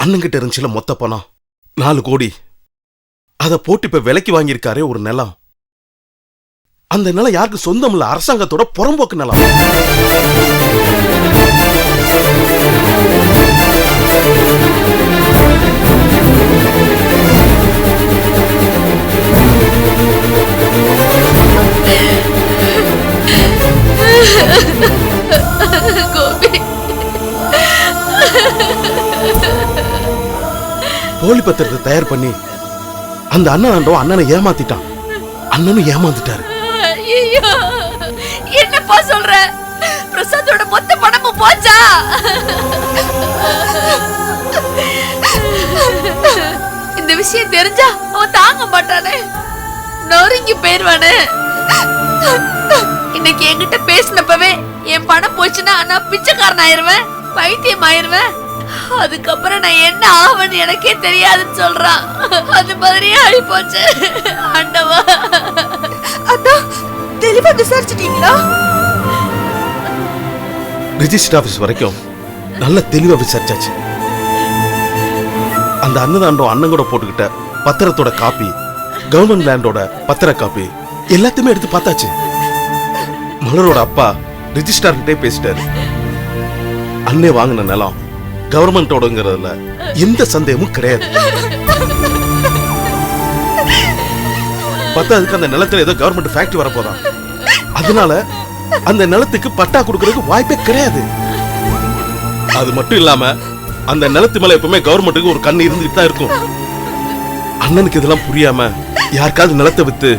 அண்ணங்கிட்ட இருந்துச்சுல மொத்த பணம் 4 கோடி. அதை போட்டு இப்ப விலைக்கு வாங்கியிருக்காரே ஒரு நிலம். அந்த நிலம் யாருக்கு சொந்தம் இல்ல, அரசாங்கத்தோட புறம்போக்கு நிலம். போலி பத்திரத்தை தயார் பண்ணி அந்த அண்ணனை ஏமாத்திட்டான். அண்ணனும் ஏமாந்துட்டாரு. என்னப்பா சொல்ற? பிரசாதோட மொத்த பணமும் போச்சா? இந்த விஷயம் தெரிஞ்சா அவன் தாங்க மாட்டானே, நொறுங்கி போயிருவானே. இன்னைக்கு என்கிட்ட பேசினப்பவே என் பணம் போச்சுன்னா நான் பிச்சைக்காரன் ஆயிருவேன், பைத்தியம் ஆயிருவேன். அதுக்கப்புறம் நான் என்ன ஆவன்னு எனக்கே தெரியாதுன்னு சொல்றான். அது மாதிரியே ஆகி போச்சு. ஆண்டவா, அதான் தெளிவா விசாரிச்சிட்டீங்களா? ரிஜிஸ்டர் ஆபீஸ் வரைக்கும் நல்ல தெளிவா விசாரிச்சாச்சு. அந்த அண்ணன் கூட போட்டுக்கிட்ட பத்திரத்தோட காப்பி, கவர்மெண்ட் லேண்டோட பத்திர காப்பி எல்லாத்தையுமே எடுத்து பார்த்தாச்சு. மலரோட அப்பா ரிஜிஸ்டார் கிட்டே பேசிட்டாரு. அண்ணே வாங்கின நிலம் கவர்மெண்டோடங்கிறதுல எந்த சந்தேகமும் கிடையாது. பத்தாவதுக்கு அந்த நிலத்துல ஏதோ கவர்மெண்ட் ஃபேக்டரி வரப்போதான். அதனால அந்த நிலத்துக்கு பட்டா கொடுக்கறதுக்கு வாய்ப்பே கிடையாது. அது மட்டும் இல்லாம அந்த நிலத்து மேல எப்பவுமே கவர்மெண்ட்டுக்கு ஒரு கண்ணு இருந்துட்டு தான் இருக்கும். அண்ணனுக்கு இதெல்லாம் புரியாம யாருக்காவது நிலத்தை வித்து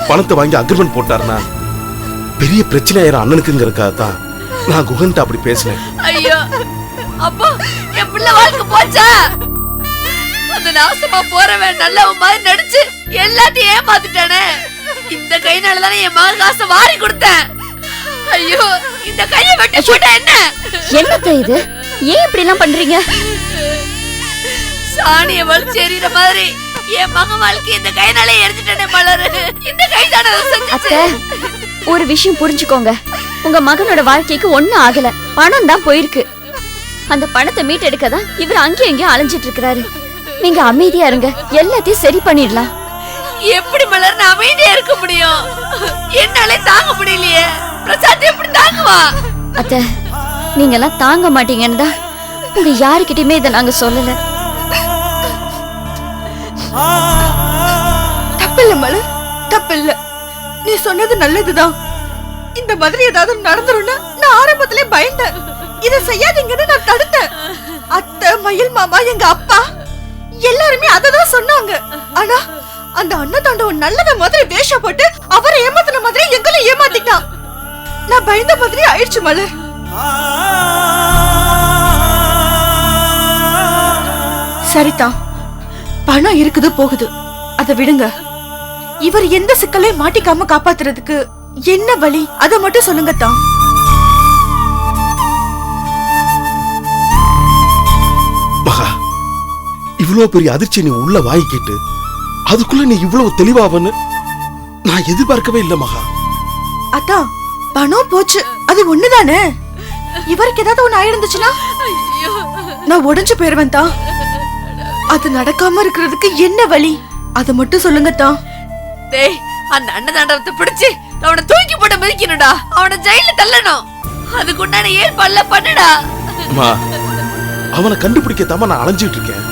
பணத்தை வாங்கி அக்ரிமெண்ட் போட்டாருன்னா பெரிய பிரச்சனை ஆயிரும் அண்ணனுக்குங்கிறதுக்காக தான் நான் குகன்ட்ட அப்படி பேசினேன். ஐயோ, அப்பா என் பிள்ளை வாழ்க்கை போச்சா? அந்த நாசமா போறவன் நல்லவன் மாதிரி நடிச்சு எல்லாத்தையும் ஏமாத்திட்டானே. இந்த கைனாலதானே என் மகன் காசை வாரி கொடுத்தேன். ஐயோ, இந்த கையை வெட்டி போட்டா என்ன? என்னத்த இது? ஏன் இப்படி எல்லாம் பண்றீங்க? சாணிய வலிச்சு எறிகிற மாதிரி என் மகன் வாழ்க்கை இந்த கைனாலே எரிஞ்சிட்டானே மலரு. இந்த கை தானே அத்தை, ஒரு விஷயம் புரிஞ்சுக்கோங்க. உங்க மகனோட வாழ்க்கைக்கு ஒண்ணும் ஆகல, பணம் தான் போயிருக்கு. அந்த பணத்தை மீட்டெடுக்க தான் இவர் அங்கேயும் எங்கேயும் அலைஞ்சிட்டு இருக்கிறாரு. நீங்க அமைதியா இருங்க, எல்லாத்தையும் சரி பண்ணிடலாம். எப்படி மலர் நான் அமைதியா இருக்க முடியும்? என்னாலே தாங்க முடியலையே. பிரசாத் எப்படி தாங்குவா? அத்தை, நீங்க எல்லாம் தாங்க மாட்டீங்கன்னு தான் உங்க யாருக்கிட்டயுமே இதை நாங்க சொல்லல. தப்பில்ல மலர், தப்பில்ல. நீ சொன்னது நல்லதுதான். இந்த மாதிரி ஏதாவது நடந்துரும்னா நான் ஆரம்பத்திலே பயந்தேன். இத செய்யாதீங்கன்னு நான் தடுத்தேன். அத்தை, மயில் மாமா, எங்க அப்பா எல்லாருமே அததான் சொன்னாங்க. ஆனா அந்த அண்ணன் நல்லத மாதிரி வேஷம் போட்டு அவரை ஏமாத்தின மாதிரி எங்களை ஏமாத்திட்டான். நான் பயந்த மாதிரி ஆயிடுச்சு மலர். சரிதான், பணம் இருக்குது போகுது, அதை விடுங்க. இவர் எந்த சிக்கலையும் மாட்டிக்காம காப்பாத்துறதுக்கு என்ன வழி, அதை மட்டும் சொல்லுங்க தான். மகா, இவ்வளவு பெரிய அதிர்ச்சி நீ உள்ள வாங்கிக்கிட்டு அதுக்குள்ள நீ இவ்வளவு தெளிவாவன்னு நான் எதிர்பார்க்கவே இல்லை மகா. அதான் பணம் போச்சு, அது ஒண்ணுதானே. இவருக்கு ஏதாவது ஒண்ணு ஆயிருந்துச்சுன்னா நான் உடைஞ்சு போயிருவேன் தான். அது நடக்காம இருக்கிறதுக்கு என்ன வழி, அதை மட்டும் சொல்லுங்க தான். டேய், அந்த அன்னதாண்டவத்தை பிடிச்சு அவனை தூக்கி போட்டு மிதிக்கணும்டா. அவனை ஜெயில தள்ளணும். அதுக்கு உண்டான ஏற்பாடுல பண்ணுடா. அவனை கண்டுபிடிக்கத்தாம நான் அலைஞ்சிட்டு இருக்கேன்.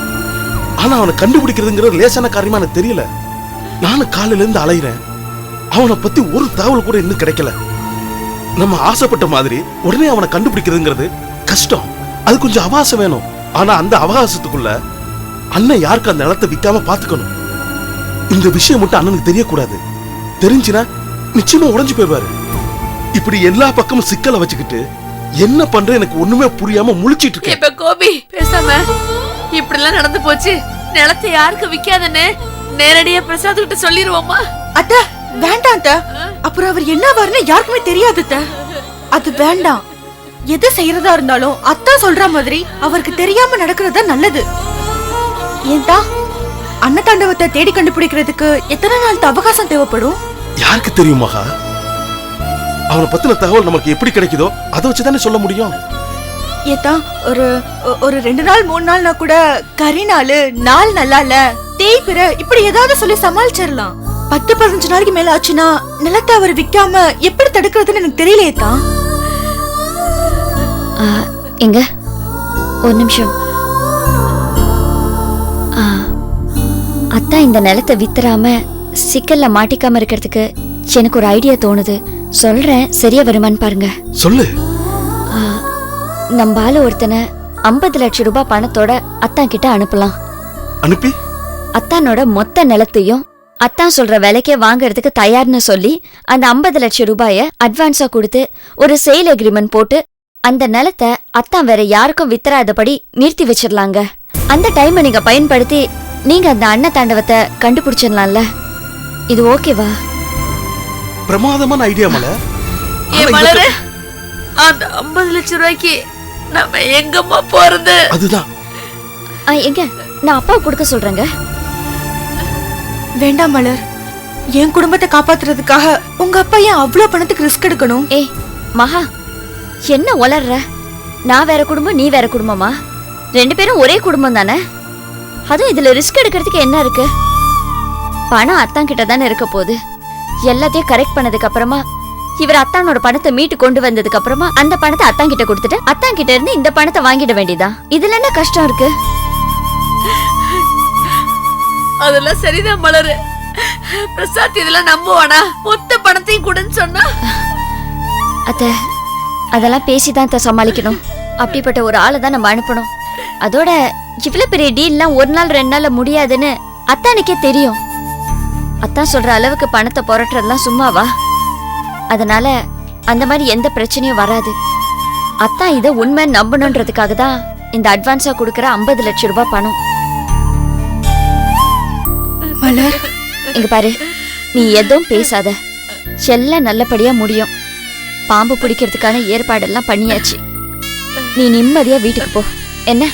ஆனா அவனை கண்டுபிடிக்கிறதுங்கிறது லேசான காரியமா எனக்கு தெரியல. நானும் காலையில இருந்து அலையிறேன். அவனை பத்தி ஒரு தகவல் கூட இன்னும் கிடைக்கல. நம்ம ஆசைப்பட்ட மாதிரி உடனே அவனை கண்டுபிடிக்கிறதுங்கிறது கஷ்டம். அது கொஞ்சம் அவகாசம் வேணும். ஆனா அந்த அவகாசத்துக்குள்ள அண்ணன் யாருக்கு அந்த நிலத்தை விற்காம பாத்துக்கணும். இந்த விஷயம் மட்டும் அண்ணனுக்கு தெரியக்கூடாது. தெரிஞ்சுனா நிச்சயமா உடைஞ்சு போயிடுவாரு. இப்படி எல்லா பக்கமும் சிக்கலை வச்சுக்கிட்டு என்ன பண்ற எனக்கு ஒண்ணுமே புரியாம முழிச்சிட்டு இருக்கேன். இப்ப கோபி பேசாம இப்படி எல்லாம் நடந்து போச்சு, நிலத்தை யாருக்கு விக்காதன்னு நேரடியா பிரசாத் கிட்ட சொல்லிடுவோமா? அத்த வேண்டாம் அத்த, அப்புறம் அவர் என்ன வரணும் யாருக்குமே தெரியாது அத்த. அது வேண்டாம். எது செய்யறதா இருந்தாலும் அத்தா சொல்ற மாதிரி அவருக்கு தெரியாம நடக்கிறதா நல்லது. ஏன்டா அன்னதாண்டவத்தை தேடி கண்டுபிடிக்கிறதுக்கு எத்தனை நாள் அவகாசம் தேவைப்படும்? யாருக்கு தெரியும் மகா? அவனை பத்தின தகவல் நமக்கு எப்படி கிடைக்குதோ அதை வச்சுதானே சொல்ல முடியும். ஏத்தா ஒரு ஒரு 2 நாள் 3 நாள்னா கூட கறி நாள் நல்லா இல்ல தேய்பிற இப்படி ஏதாவது சொல்லி சமாளிச்சிடலாம். 10-15 நாளைக்கு மேல ஆச்சுன்னா நிலத்தை அவர் விக்காம எப்படி தடுக்கிறதுன்னு எனக்கு தெரியலையே தான். எங்க ஒரு நிமிஷம். அத்தா இந்த நிலத்தை வித்துறாம சிக்கல்ல மாட்டிக்காம இருக்கிறதுக்கு எனக்கு ஒரு ஐடியா தோணுது. சொல்றேன், சரியா வருமான்னு பாருங்க. சொல்லு. நம்ம ஆளு ஒருத்தனை 50 லட்சம் ரூபாய் பணத்தோட அத்தான் கிட்ட அனுப்பலாம். அனுப்பி அத்தானோட மொத்த நிலத்தையும் அத்தான் சொல்ற விலைக்கே வாங்கறதுக்கு தயார்னு சொல்லி அந்த 50 லட்சம் ரூபாய அட்வான்ஸா கொடுத்து ஒரு சேல் அக்ரிமெண்ட் போட்டு அந்த நிலத்தை அத்தான் வேற யாருக்கும் வித்தராதபடி நிறுத்தி வச்சிடலாங்க. அந்த டைமை நீங்க பயன்படுத்தி நீங்க அந்த அன்ன தாண்டவத்தை கண்டுபிடிச்சிடலாம்ல. இது ஓகேவா? பிரமாதமான ஐடியா மலர். ஏன் மலரு, அந்த 50 லட்சம் ரூபாய்க்கு நம்ம எங்கம்மா போறது? அதுதான். எங்க நான் அப்பா கொடுக்க சொல்றேங்க. வேண்டாம் மலர், என் குடும்பத்தை காப்பாத்துறதுக்காக உங்க அப்பா ஏன் அவ்வளவு பணத்துக்கு ரிஸ்க் எடுக்கணும்? ஏய் மகா, என்ன உளர்ற? நான் வேற குடும்பம், நீ வேற குடும்பமா? 2 பேரும் ஒரே குடும்பம் தானே. அதுவும் இதுல ரிஸ்க் எடுக்கிறதுக்கு என்ன இருக்கு? பணம் அத்தான் கிட்ட தானே இருக்க போகுது. எல்லாத்தையும் கரெக்ட் பண்ணதுக்கு அப்புறமா இவர் அத்தானோட பணத்தை மீட்டு கொண்டு வந்ததுக்கு அப்புறமா அந்த பணத்தை அத்தான் கிட்ட கொடுத்துட்டு அத்தான் கிட்ட இருந்து இந்த பணத்தை வாங்கிட வேண்டியதா? இதுல என்ன கஷ்டம் இருக்கு? அதெல்லாம் சரிதான் மலரு. பிரசாத் இதெல்லாம் நம்புவானா? மொத்த பணத்தையும் கொடுன்னு சொன்னா அதெல்லாம் பேசிதான் சமாளிக்கணும். அப்படிப்பட்ட ஒரு ஆளை தான் நம்ம அனுப்பணும். அதோட இவ்வளவு பெரிய டீல்லாம் 1 நாள் 2 நாள்ல முடியாதுன்னு அத்தானுக்கே தெரியும். அத்தான் சொல்ற அளவுக்கு பணத்தை புரட்டுறதுலாம் சும்மாவா? அதனால அந்த மாதிரி எந்த பிரச்சனையும் வராது. அத்தான் இதை உண்மை நம்பணுன்றதுக்காக தான் இந்த அட்வான்ஸா கொடுக்கற 50 லட்சம் ரூபாய் பணம். மலர், இங்க பாரு, நீ எதுவும் பேசாத. எல்லாம் நல்லபடியா முடியும். பாம்பு பிடிக்கிறதுக்கான ஏற்பாடெல்லாம் பண்ணியாச்சு. நீ நிம்மதியா வீட்டுக்கு போ. என்ன?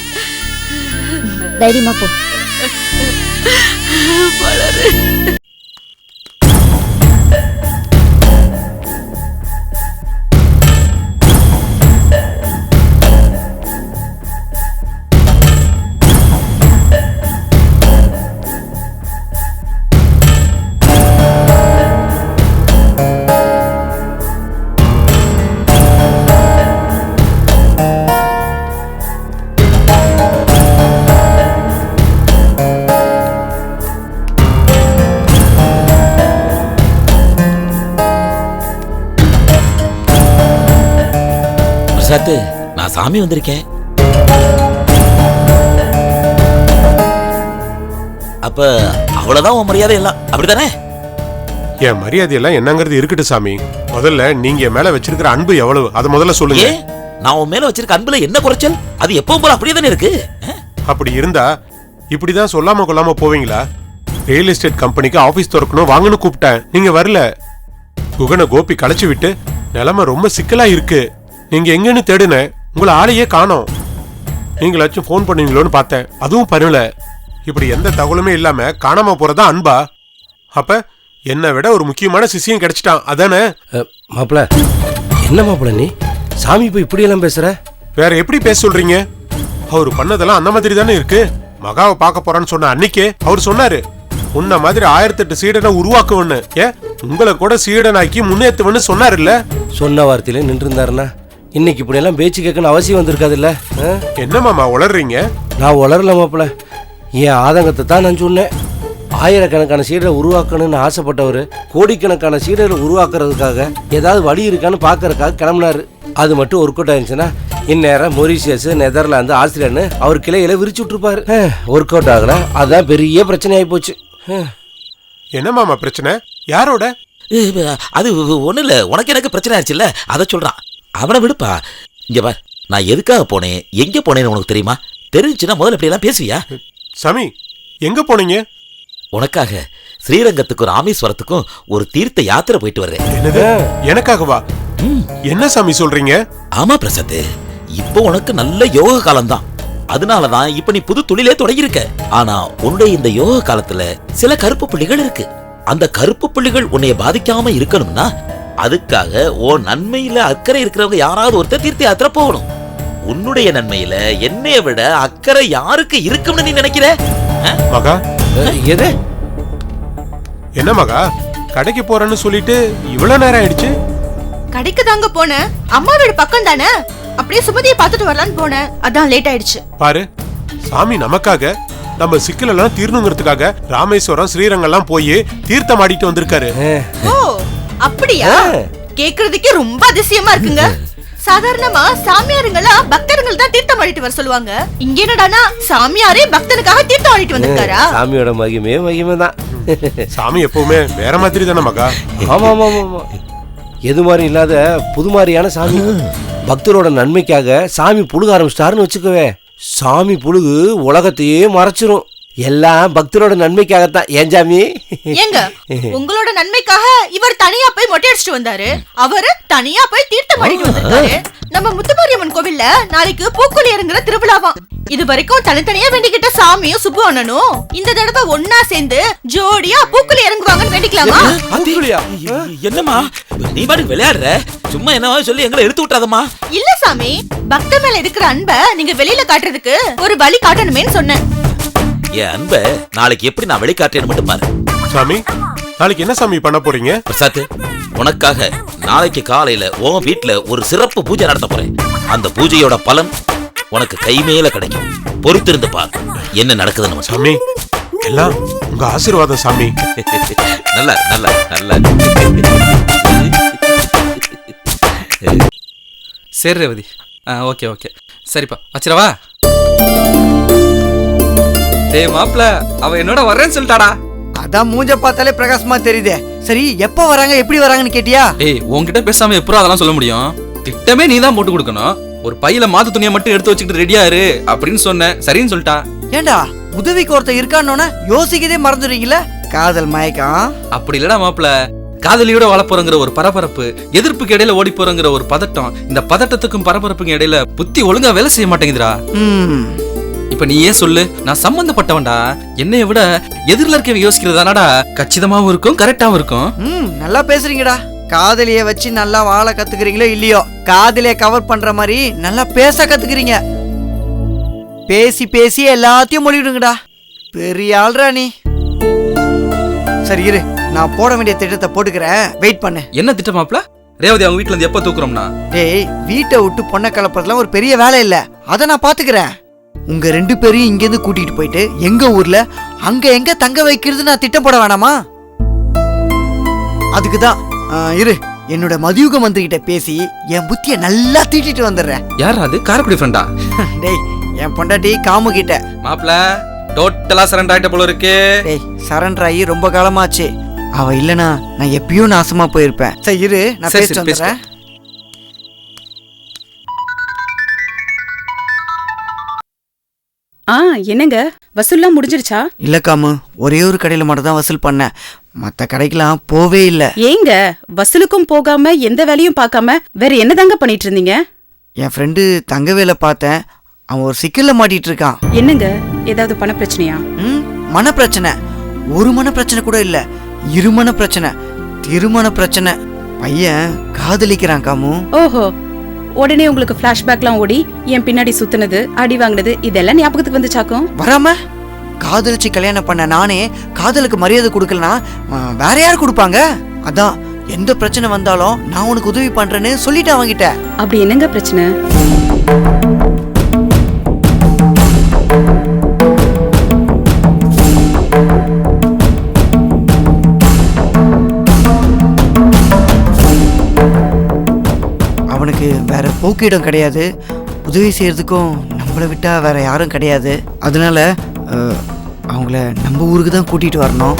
தைரியமா போ. மலரு, பிரசாத், நான் சாமி வந்திருக்கேன். அப்ப அவ்வளவுதான் உன் மரியாதை எல்லாம், அப்படித்தானே? என் மரியாதை எல்லாம் என்னங்கிறது இருக்கட்டும் சாமி. முதல்ல நீங்க என் மேல வச்சிருக்கிற அன்பு எவ்வளவு அதை முதல்ல சொல்லுங்க. நான் உன் மேல வச்சிருக்க அன்புல என்ன குறைச்சல்? அது எப்பவும் போல அப்படியே தானே இருக்கு. அப்படி இருந்தா இப்படிதான் சொல்லாம கொள்ளாம போவீங்களா? ரியல் எஸ்டேட் கம்பெனிக்கு ஆபீஸ் திறக்கணும் வாங்கன்னு கூப்பிட்டேன், நீங்க வரல. குகனை கோபி களைச்சு விட்டு நிலைமை ரொம்ப சிக்கலா இருக்கு. நீங்க எங்கன்னு தேடுன, உங்களை ஆளையே காணோம். நீங்களாச்சும் போன் பண்ணுவீங்களோன்னு பார்த்தேன், அதுவும் பண்ணல. இப்படி எந்த தகவலுமே இல்லாம காணாம போறதா அன்பா? அப்ப என்னை விட ஒரு முக்கியமான சிசியம் கிடைச்சிட்டான், அதானே? மாப்பிள, என்ன மாப்பிள நீ சாமி போய் இப்படி எல்லாம் பேசுற? வேற எப்படி பேச சொல்றீங்க? அவரு பண்ணதெல்லாம் அந்த மாதிரி தானே இருக்கு. மகாவை பார்க்க போறான்னு சொன்ன அன்னைக்கே அவர் சொன்னாரு, உன்ன மாதிரி 1008 சீடனை உருவாக்குவன்னு. உங்களை கூட சீடனாக்கி முன்னேற்றுவன்னு சொன்னாரு இல்ல? சொன்ன வார்த்தையில நின்று இருந்தாருன்னா இன்னைக்கு இப்படி எல்லாம் பேச்சு கேட்கணும் அவசியம் வந்திருக்காது இல்ல? என்ன மாமா உளறீங்க? நான் உளரல மாப்பிள, என் ஆதங்கத்தை தான் நான் சொன்னேன். ஆயிரக்கணக்கான சீடரை உருவாக்கணும்னு ஆசைப்பட்டவர் கோடிக்கணக்கான சீடரை உருவாக்குறதுக்காக ஏதாவது வழி இருக்கான்னு பாக்குறதுக்காக கிளம்பினாரு. அது மட்டும் ஒர்க் அவுட் ஆயிருச்சுன்னா இந்நேரம் மொரீஷியஸ், நெதர்லாந்து, ஆஸ்திரேலியான்னு அவர் கிளையில விரிச்சு விட்டுருப்பாரு. ஒர்க் அவுட் ஆகல, அதான் பெரிய பிரச்சனை ஆகி போச்சு. என்ன மாமா பிரச்சனை? யாரோட? அது ஒண்ணு இல்ல, உனக்கு எனக்கு பிரச்சனை ஆயிடுச்சுல்ல, அதை சொல்றான். அவனை விடுப்பா. இங்க பார், நான் எதுக்காக போனேன், எங்க போனேன்னு உனக்கு தெரியுமா? தெரிஞ்சுன்னா முதல்ல இப்படி எல்லாம் பேசுவியா? சாமி, எங்க போனீங்க? உனக்காக ஸ்ரீரங்கத்துக்கும் ராமேஸ்வரத்துக்கும் ஒரு தீர்த்த யாத்திரை போயிட்டு வர்றேன். என்னது? எனக்காகவா? என்ன சாமி சொல்றீங்க? ஆமா பிரசாத், இப்போ உனக்கு நல்ல யோக காலம்தான். அதனாலதான் இப்ப நீ புது தொழிலே தொடங்கியிருக்க. ஆனா உன்னுடைய இந்த யோக காலத்துல சில கருப்பு புள்ளிகள் இருக்கு. அந்த கருப்பு புள்ளிகள் உன்னைய பாதிக்காம இருக்கணும்னா அதுக்காக ஓ நன்மையில அக்கறை இருக்கிறவங்க யாராவது ஒருத்தர் தீர்த்த யாத்திரை போகணும். உன்னுடைய நன்மையில என்னைய விட அக்கறை யாருக்கு இருக்கும்னு நீ நினைக்கிற? மகா எது? என்ன மகா கடைக்கு போறேன்னு சொல்லிட்டு இவ்வளவு நேரம் ஆயிடுச்சு? கடைக்கு தாங்க போனேன், அம்மா வீடு பக்கம் தானே, அப்படியே சுமதியை பார்த்துட்டு வரலான்னு போனேன், அதான் லேட் ஆயிடுச்சு. பாரு, சாமி நமக்காக நம்ம சிக்கல் எல்லாம் தீர்ணுங்கிறதுக்காக ராமேஸ்வரம் ஸ்ரீரங்கம்லாம் போய் தீர்த்தம் ஆடிட்டு வந்திருக்காரு. ஓ அப்படியா? கேக்குறதுக்கே ரொம்ப அதிசயமா இருக்குங்க. சாதாரணமா சாமியாருங்கெல்லாம் பக்தர்கள் தான் தீர்த்தம் ஆடிட்டு வர சொல்லுவாங்க. இங்க என்னடானா சாமியாரே பக்தனுக்காக தீர்த்தம் ஆடிட்டு வந்திருக்காரா? சாமியோட மகிமை தான். சாமி எப்பவுமே வேற மாதிரி தானே மகா? ஆமா ஆமா ஆமா, எது மாதிரி இல்லாத புது மாதிரியான சாமி. பக்தரோட நன்மைக்காக சாமி புழுக ஆரம்பிச்சிட்டாருன்னு வச்சுக்கவே, சாமி புழுகு உலகத்தையே மறைச்சிரும். எல்லாம் பக்தரோட நன்மைக்காகத்தான். ஏன் சாமி? ஏங்க உங்களோட நன்மைக்காக இவர் தனியா போய் மொட்டை அடிச்சுட்டு வந்தாரு, அவரு தனியா போய் தீர்த்தம் ஆடிட்டு வந்திருக்காரு. நம்ம முத்துமாரியம்மன் கோவில்ல நாளைக்கு பூக்குழி இறங்குற திருவிழாவாம். இது வரைக்கும் தனித்தனியா வேண்டிக்கிட்ட சாமியும் சுப்பு அண்ணனும் இந்த தடவை ஒன்னா சேர்ந்து ஜோடியா பூக்குழி இறங்குவாங்கன்னு வேண்டிக்கலாமா? என்னம்மா நீ பாட்டு விளையாடுற? சும்மா என்னவா சொல்லி எங்களை எடுத்து விட்டாதம்மா. இல்ல சாமி, பக்த மேல இருக்கிற அன்பை நீங்க வெளியில காட்டுறதுக்கு ஒரு வழி காட்டணுமேன்னு சொன்னேன். என் அன்ப நாளைக்கு எப்படி நான் வெளிக்காட்டேன்னு மட்டும் பாரு. சாமி நாளைக்கு என்ன சாமி பண்ண போறீங்க? பிரசாத், உனக்காக நாளைக்கு காலையில உன் வீட்டுல ஒரு சிறப்பு பூஜை நடத்த போறேன். அந்த பூஜையோட பலன் உனக்கு கை மேல கிடைக்கும். பொறுத்திருந்து பார் என்ன நடக்குதுன்னு. சாமி எல்லாம் உங்க ஆசீர்வாதம் சாமி. நல்ல நல்ல நல்ல. சரி ரேவதி, ஓகே ஓகே சரிப்பா, வச்சிரவா. டேய் மாப்ள, அவ என்னோட வர்றேன்னு சொல்லிட்டாடா. அதான் மூஞ்ச பார்த்தாலே பிரகாசமா தெரியுதே. சரி எப்ப வராங்க எப்படி வராங்கன்னு கேட்டியா? டேய் உன்கிட்ட பேசாம எப்பறம் அதெல்லாம் சொல்ல முடியும்? திட்டமே நீ தான் போட்டு கொடுக்கணும். ஒரு பையில மாத்து துணியை மட்டும் எடுத்து வச்சுக்கிட்டு ரெடியா இரு அப்படின்னு சொன்னேன், சரின்னு சொல்லிட்டா. ஏண்டா உதவிக்கு ஒருத்தர் இருக்கான்னு யோசிக்கதே மறந்துடுறீங்களா? காதல் மயக்கம். அப்படி இல்லடா மாப்ள, காதலியோட வாழ போறங்கிற ஒரு பரபரப்பு, எதிர்ப்புக்கு இடையில ஓடி போறங்கிற ஒரு பதட்டம், இந்த பதட்டத்துக்கும் பரபரப்புக்கும் இடையில புத்தி ஒழுங்கா வேலை செய்ய மாட்டேங்குதுடா. இப்ப நீ ஏன் சொல்லு, நான் சம்பந்தப்பட்டவன்டா. என்னைய விட எதிரில இருக்க யோசிக்கிறதானடா கச்சிதமாவும் இருக்கும் கரெக்டாவும் இருக்கும். நல்லா பேசுறீங்கடா. காதலிய வச்சு நல்லா வாழ கத்துக்கிறீங்களோ இல்லையோ, காதலிய கவர் பண்ற மாதிரி நல்லா பேச கத்துக்கிறீங்க. பேசி பேசி எல்லாத்தையும் மொழிவிடுங்கடா. பெரிய ஆள்ரா நீ. சரி இரு, நான் போட வேண்டிய திட்டத்தை போட்டுக்கிறேன், வெயிட் பண்ணு. என்ன திட்டம் மாப்ள? ரேவதி அவங்க வீட்டுல இருந்து எப்ப தூக்குறோம்னா? டேய் வீட்டை விட்டு பொண்ணை கலப்பறதுலாம் ஒரு பெரிய வேலை இல்ல, அதை நான் பாத்துக்கிறேன். உங்க 2 பேரையும் இங்க இருந்து கூட்டிட்டு போயிட்டு எங்க ஊர்ல அங்க எங்க தங்க வைக்கிறது நான் திட்டம் போட வேணாமா? அதுக்குதான் இரு, என்னோட மதியுக மந்திரி கிட்ட பேசி என் புத்திய நல்லா தீட்டிட்டு வந்துடுறேன். யார் அது? காரக்குடி ஃப்ரெண்டா? டேய் என் பொண்டாட்டி காமு கிட்ட. மாப்ள டோட்டலா சரண்டர் ஆயிட்ட போல இருக்கு. டேய் சரண்டர் ஆகி ரொம்ப காலமாச்சு. அவ இல்லனா நான் எப்பயும் நாசமா போயிருப்பேன். சரி இரு, நான் பேசிட்டு வந்துடுறேன். என்னங்க வசூல்லாம் முடிஞ்சிருச்சா? இல்ல காமு, ஒரே ஒரு கடையில மட்டும் தான் வசூல் பண்ணேன், மத்த கடைக்கெல்லாம் போவே இல்ல. ஏங்க வசூலுக்கும் போகாம எந்த வேலையும் பார்க்காம வேற என்னதாங்க பண்ணிட்டு இருந்தீங்க? என் ஃப்ரெண்டு தங்க வேலை பார்த்தேன், அவன் ஒரு சிக்கல்ல மாட்டிட்டு இருக்கான். என்னங்க ஏதாவது பண பிரச்சனையா? மன பிரச்சனை. ஒரு மன பிரச்சனை கூட இல்ல, 2 மன பிரச்சனை, திருமண பிரச்சனை. பையன் காதலிக்கிறான் காமு. ஓஹோ, உடனே உங்களுக்கு பிளாஷ்பேக்லாம் ஓடி என் பின்னாடி சுத்துனது, அடி வாங்கினது இதெல்லாம் ஞாபகத்துக்கு வந்துச்சாக்கும்? வராம காதலிச்சு கல்யாணம் பண்ண நானே காதலுக்கு மரியாதை கொடுக்கலனா வேற யார் கொடுப்பாங்க? அதான் எந்த பிரச்சனை வந்தாலும் நான் உனக்கு உதவி பண்றேன்னு சொல்லிட்டு அவங்கிட்ட. அப்படி என்னங்க பிரச்சனை? அவனுக்கு வேற போக்கிடம் கிடையாது, உதவி செய்யறதுக்கும் நம்மளை விட்டா வேற யாரும் கிடையாது. அதனால அவங்கள நம்ம ஊருக்கு தான் கூட்டிட்டு வரணும்.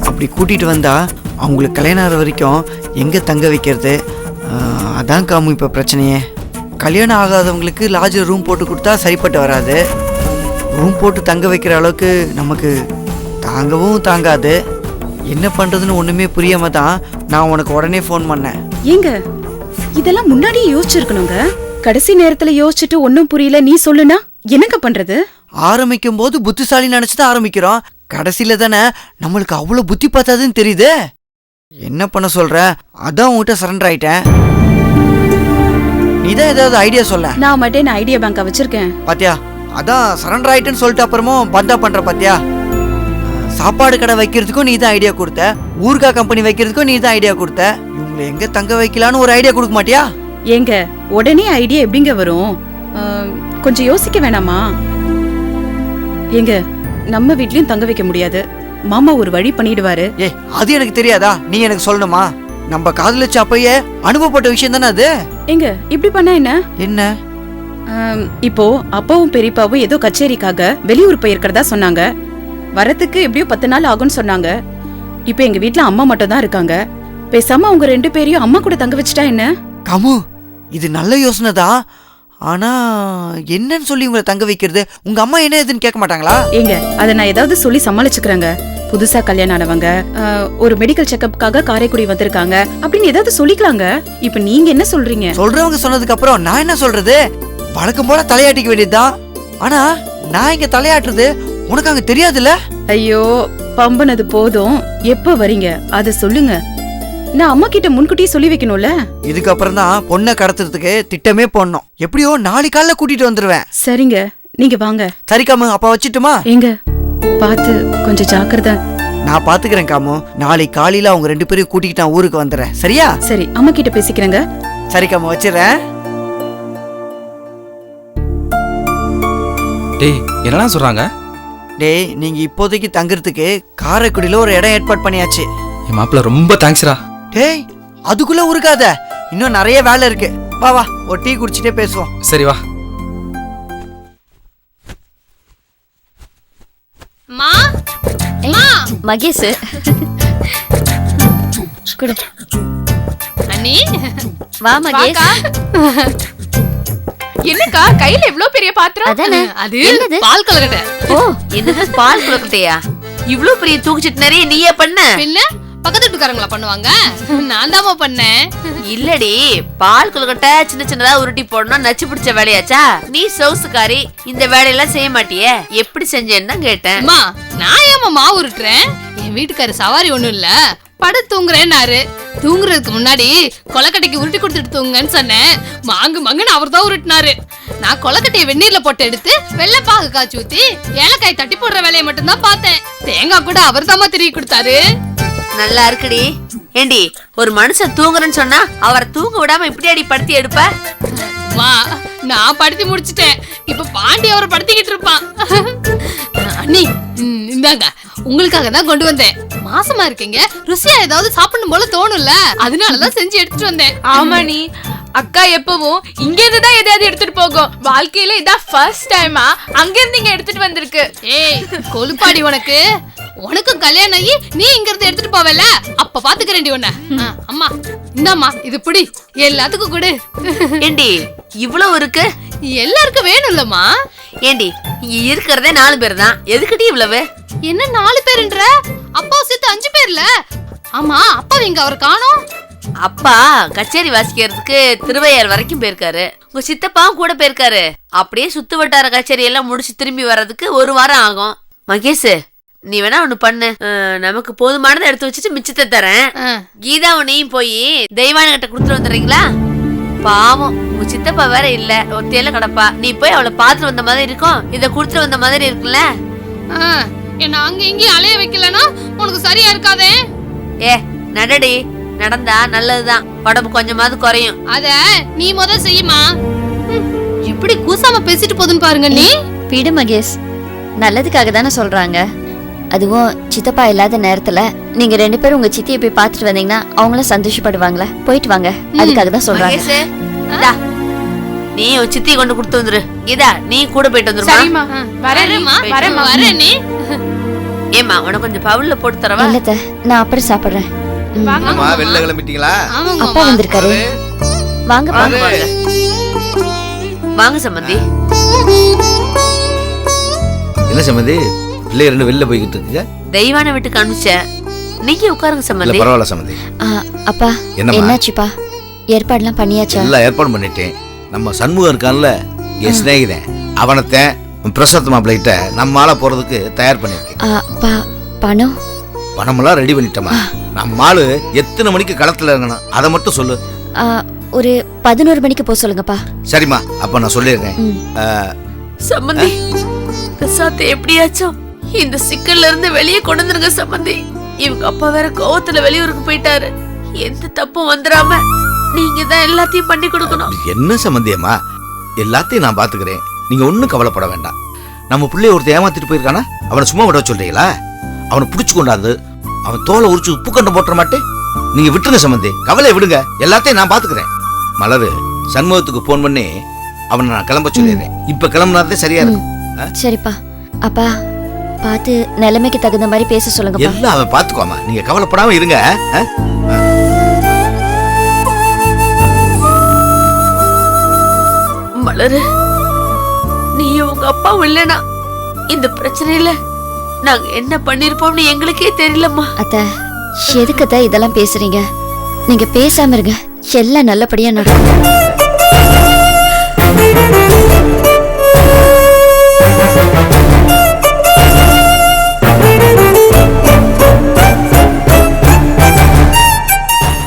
அப்படி கூட்டிட்டு வந்தா அவங்களுக்கு கல்யாணம் ஆகிற வரைக்கும் எங்க தங்க வைக்கிறது? அதான் காமு இப்போ பிரச்சனையே. கல்யாணம் ஆகாதவங்களுக்கு லாட்ஜில் ரூம் போட்டு கொடுத்தா சரிப்பட்டு வராது. ரூம் போட்டு தங்க வைக்கிற அளவுக்கு நமக்கு தாங்கவும் தாங்காது. என்ன பண்றதுன்னு ஒண்ணுமே புரியாம தான் நான் உனக்கு உடனே ஃபோன் பண்ணேன். ஏங்க இதெல்லாம் முன்னாடியே யோசிச்சிருக்கணுங்க. கடைசி நேரத்துல யோசிச்சுட்டு ஒன்னும் புரியல நீ சொல்லுனா என்னங்க பண்றது? ஆரம்பிக்கும் போது புத்திசாலி நினைச்சுதான் ஆரம்பிக்கிறோம், கடைசியில தானே நம்மளுக்கு அவ்வளவு புத்தி பார்த்தாதுன்னு தெரியுது. என்ன பண்ண சொல்ற? அதான் உன்கிட்ட சரண்டர் ஆயிட்டேன். நீதான் ஏதாவது ஐடியா சொல்ல. நான் மட்டும் நான் ஐடியா பேங்கா வச்சிருக்கேன். பாத்தியா, அதான் சரண்டர் ஆயிட்டுன்னு சொல்லிட்டு அப்புறமும் பந்தா பண்ற பாத்தியா. சாப்பாடு கடை வைக்கிறதுக்கும் நீ தான் ஐடியா கொடுத்த, ஊர்கா கம்பெனி வைக்கிறதுக்கும் நீ தான் ஐடியா கொடுத்த. இவங்களை எங்க தங்க வைக்கலான்னு ஒரு ஐடியா கொடுக்க மாட்டியா? ஏங்க உடனே ஐடியா எப்படிங்க வரும்? கொஞ்சம் யோசிக்க வேணாமா? ஏங்க நம்ம வீட்லயும் தங்க வைக்க முடியாது, மாமா ஒரு வழி பண்ணிடுவாரு. ஏ அது எனக்கு தெரியாதா? நீ எனக்கு சொல்லணுமா? நம்ம காதலிச்ச அப்பயே அனுபவப்பட்ட விஷயம் தானே அது. ஏங்க இப்படி பண்ணா என்ன? என்ன இப்போ அப்பாவும் பெரியப்பாவும் ஏதோ கச்சேரிக்காக வெளியூர் போயிருக்கிறதா சொன்னாங்க. வரத்துக்கு எப்படியோ 10 நாள் ஆகும்னு சொன்னாங்க. இப்போ எங்க வீட்ல அம்மா மட்டும் தான் இருக்காங்க. பேசாம அவங்க 2 பேரையும் அம்மா கூட தங்க வச்சுட்டா என்ன? காமு, இது நல்ல யோசனை தான். ஆனா என்னன்னு சொல்லி உங்களை தங்க வைக்கிறது? உங்க அம்மா என்ன ஏதுன்னு கேட்க மாட்டாங்களா? ஏங்க அதை நான் ஏதாவது சொல்லி சமாளிச்சுக்கிறேங்க. புதுசா கல்யாணம் ஆனவங்க ஒரு மெடிக்கல் செக்கப்காக காரைக்குடி வந்திருக்காங்க அப்படின்னு ஏதாவது சொல்லிக்கலாங்க. இப்ப நீங்க என்ன சொல்றீங்க? சொல்றவங்க சொன்னதுக்கு அப்புறம் நான் என்ன சொல்றது? வழக்கம் போல தலையாட்டிக்க வேண்டியதுதான். ஆனா நான் இங்க தலையாட்டுறது உனக்கு அங்க தெரியாதுல்ல? ஐயோ பம்பனது போதும். எப்ப வரீங்க அத சொல்லுங்க. நான் அம்மா கிட்ட முன்கூட்டியே சொல்லி வைக்கணும்ல. இதுக்கப்புறம் தான் பொண்ணை கடத்துறதுக்கு திட்டமே போடணும். எப்படியோ நாளை காலைல கூட்டிட்டு வந்துருவேன். சரிங்க, நீங்க வாங்க. சரி காமு, அப்ப வச்சுட்டுமா? எங்க பாத்து கொஞ்சம் ஜாக்கிரதை. நான் பாத்துக்கிறேன் காமு. நாளை காலையில அவங்க 2 பேரையும் கூட்டிட்டு நான் ஊருக்கு வந்துடுறேன். சரியா? சரி, அம்மா கிட்ட பேசிக்கிறேங்க. சரி காமு, வச்சிடறேன். டேய் என்னடா சொல்றாங்க? டேய், நீங்க இப்போதைக்கு தங்குறதுக்கு காரைக்குடியில ஒரு இடம் ஏற்பாடு பண்ணியாச்சு. என் மாப்பிள்ள ரொம்ப தேங்க்ஸ்டா. டேய் அதுக்குள்ள உருக்காத, இன்னும் நிறைய வேலை இருக்கு. வா வா, ஒரு டீ குடிச்சிட்டே பேசுவோம். சரி வா. மா மகேஷ் குடு. அண்ணி வா மகேஷ். என்னக்கா கையில இவ்ளோ பெரிய பாத்திரம்? அதானே. அது என்னது? பால் கலக்கட்டை. ஓ என்னது பால் கலக்கட்டையா? இவ்ளோ பெரிய தூக்குச்சிட்டு நிறைய நீயே பண்ண? பின்ன பக்கத்து வீட்டுக்காரங்களா பண்ணுவாங்க, நான் தாமா பண்ணேன். இல்லடி, பால் கொழுக்கட்டை சின்ன சின்னதா உருட்டி போடணும், நச்சு பிடிச்ச வேலையாச்சா? நீ சவுசுக்காரி, இந்த வேலையெல்லாம் செய்ய மாட்டியே, எப்படி செஞ்சேன்னு தான் கேட்டேன். அம்மா நான் ஏமா மாவு உருட்டுறேன்? என் வீட்டுக்காரு சவாரி ஒண்ணும் இல்ல, படு தூங்குறேன்னாரு. தூங்குறதுக்கு முன்னாடி கொலக்கட்டைக்கு உருட்டி கொடுத்துட்டு தூங்குங்கன்னு சொன்னேன். மங்குன்னு அவர் தான் உருட்டினாரு. நான் கொலக்கட்டையை வெந்நீர்ல போட்டு எடுத்து வெள்ளைப்பாகு காய்ச்சி ஊத்தி ஏலக்காய் தட்டி போடுற வேலையை மட்டும் தான் பார்த்தேன். தேங்காய் கூட அவர் தாமா திருப்பி கொடுத்தாரு. நல்லா இருக்குடி. ஏண்டி, ஒரு மனுஷன் தூங்குறேன்னு சொன்னா அவரை தூங்க விடாம இப்படி அடி படுத்தி எடுப்ப? மா நான் படுத்தி முடிச்சிட்டேன், இப்ப பாண்டி அவரை படுத்திக்கிட்டு இருப்பான். அண்ணி இந்தாங்க, உங்களுக்காக தான் கொண்டு வந்தேன். மாசமா இருக்கீங்க, ருசியா ஏதாவது சாப்பிடணும் போல தோணும்ல, அதனாலதான் செஞ்சு எடுத்துட்டு வந்தேன். ஆமா நீ அக்கா எப்பவும் இங்க இருந்து தான் எதையாவது எடுத்துட்டு போகும். வாழ்க்கையில இதான் ஃபர்ஸ்ட் டைமா அங்க இருந்து இங்க எடுத்துட்டு வந்திருக்கு. ஏய் கொழுப்பாடி, உனக்கும் கல்யாணம் ஆகி நீ இங்க இருந்து எடுத்துட்டு போவல, அப்ப பாத்துக்கிறேன்டி உன்ன. அம்மா இந்தாம்மா, இது புடி, எல்லாத்துக்கும் கொடு. ஏண்டி இவ்வளவு இருக்கு? எல்லாருக்கும் வேணும் இல்லம்மா. ஏண்டி இங்க இருக்கிறதே 4 பேர் தான், எதுக்கிட்டி இவ்வளவு? என்ன 4 பேருன்ற? அப்பா சேர்த்து 5 பேர்ல. ஆமா, அப்பா எங்க அவர் காணோம்? அப்பா கச்சேரி வாசிக்கிறதுக்கு திருவையார் வரைக்கும் போயிருக்காரு. உங்க சித்தப்பாவும் கூட போயிருக்காரு. அப்படியே சுத்து வட்டார கச்சேரி எல்லாம் முடிச்சு திரும்பி வர்றதுக்கு 1 வாரம் ஆகும். மகேஷ், நீ வேணா ஒண்ணு பண்ணு, நமக்கு போதுமானதை எடுத்து வச்சுட்டு மிச்சத்தை தரேன். கீதாவனையும் போய் தெய்வான கிட்ட கொடுத்துட்டு வந்துடுறீங்களா? பாவம், உங்க சித்தப்பா வேற இல்ல, ஒத்தையில கிடப்பா. நீ போய் அவளை பாத்துட்டு வந்த மாதிரி இருக்கும், இத குடுத்துட்டு வந்த மாதிரி இருக்குல்ல. என்ன அங்க இங்கேயும் அலைய வைக்கலன்னா உனக்கு சரியா இருக்காதே. ஏ நடடி, நடந்தா நல்லதுதான், உடம்பு கொஞ்சமாவது குறையும். அத நீ முத செய்யுமா. எப்படி கூசாம பேசிட்டு போதுன்னு பாருங்க. நீ விடு மகேஷ், நல்லதுக்காக தானே சொல்றாங்க. அதுவும் சித்தப்பா இல்லாத நேரத்துல நீங்க 2 பேரும் உங்க சித்தியை போய் பாத்துட்டு வந்தீங்கன்னா அவங்களும் சந்தோஷப்படுவாங்களா? போயிட்டு வாங்க, அதுக்காக தான் சொல்றாங்க. நீ உன் சித்தியை கொண்டு கொடுத்து வந்துரு. கீதா நீ கூட போயிட்டு வந்துருமா? சரிம்மா, வரேன். நீ ஏமா உனக்கு கொஞ்சம் பவுல்ல போட்டு தரவா? இல்ல, நான் அப்புறம் சாப்பிடுறேன். வெளில கிளம்பிட்டீங்களா? அப்பா வந்திருக்காரு, வாங்க வாங்க வாங்க சம்பந்தி. என்ன சம்பந்தி, பிள்ளைய 2 வெளில போய்கிட்டு இருக்குங்க? தெய்வான வீட்டுக்கு அனுப்பிச்சேன், நீங்க உட்காருங்க சம்பந்தி. பரவாயில்ல சம்பந்தி. அப்பா என்னாச்சுப்பா? ஏற்பாடுலாம் பண்ணியாச்சா? எல்லாம் ஏற்பாடு பண்ணிட்டேன். நம்ம சண்முகம் இருக்கான்ல, என் சிநேகிதன், அவனத்தை பிரசாத் மாப்பிள்ளைகிட்ட நம்ம ஆள போறதுக்கு தயார் பண்ணிருக்கேன். பணம் பணமெல்லாம் ரெடி பண்ணிட்டோமா? நம்ம ஆளு எத்தனை மணிக்கு களத்துல இருக்கணும் அதை மட்டும் சொல்லு. ஒரு 11 மணிக்கு போக சொல்லுங்கப்பா. சரிம்மா, அப்ப நான் சொல்லிடுறேன். சம்பந்தி, பிரசாத்தை எப்படியாச்சும் இந்த சிக்கல்ல இருந்து வெளியே கொண்டு வந்துருங்க சம்பந்தி. இவங்க அப்பா வேற கோவத்துல வெளியூருக்கு போயிட்டாரு. எந்த தப்பும் வந்துடாம நீங்க தான் எல்லாத்தையும் பண்ணி கொடுக்கணும். என்ன சம்பந்தியம்மா, எல்லாத்தையும் நான் பாத்துக்கிறேன், நீங்க ஒண்ணும் கவலைப்பட வேண்டாம். நம்ம பிள்ளைய ஒருத்தர் ஏமாத்திட்டு போயிருக்கானா, அவனை சும்மா விட சொல்றீங்களா? அவனை பிடிச்சு கொண்டாந்து அவன் தோலை உரிச்சு உப்பு கண்டம் போட்டுற மாட்டேன். நீங்க விட்டுருங்க சம்பந்தி, கவலையை விடுங்க, எல்லாத்தையும் நான் பாத்துக்கிறேன். மலரு, சண்முகத்துக்கு போன் பண்ணி அவனை நான் கிளம்ப சொல்லிடுறேன். இப்ப கிளம்புனாதே சரியா இருக்கும். சரிப்பா. அப்பா பார்த்து நிலைமைக்கு தகுந்த மாதிரி பேச சொல்லுங்க. எல்லாம் அவன் பாத்துக்கோமா, நீங்க கவலைப்படாம இருங்க. மலரு, நீ உங்க அப்பாவும் இல்லனா இந்த பிரச்சனையில நாங்க என்ன பண்ணிருப்போம்னு எங்களுக்கே தெரியலம்மா. அத்தை, எதுக்கத்தான் இதெல்லாம் பேசுறீங்க? நீங்க பேசாம இருங்க, எல்லாம் நல்லபடியா நடக்கும்.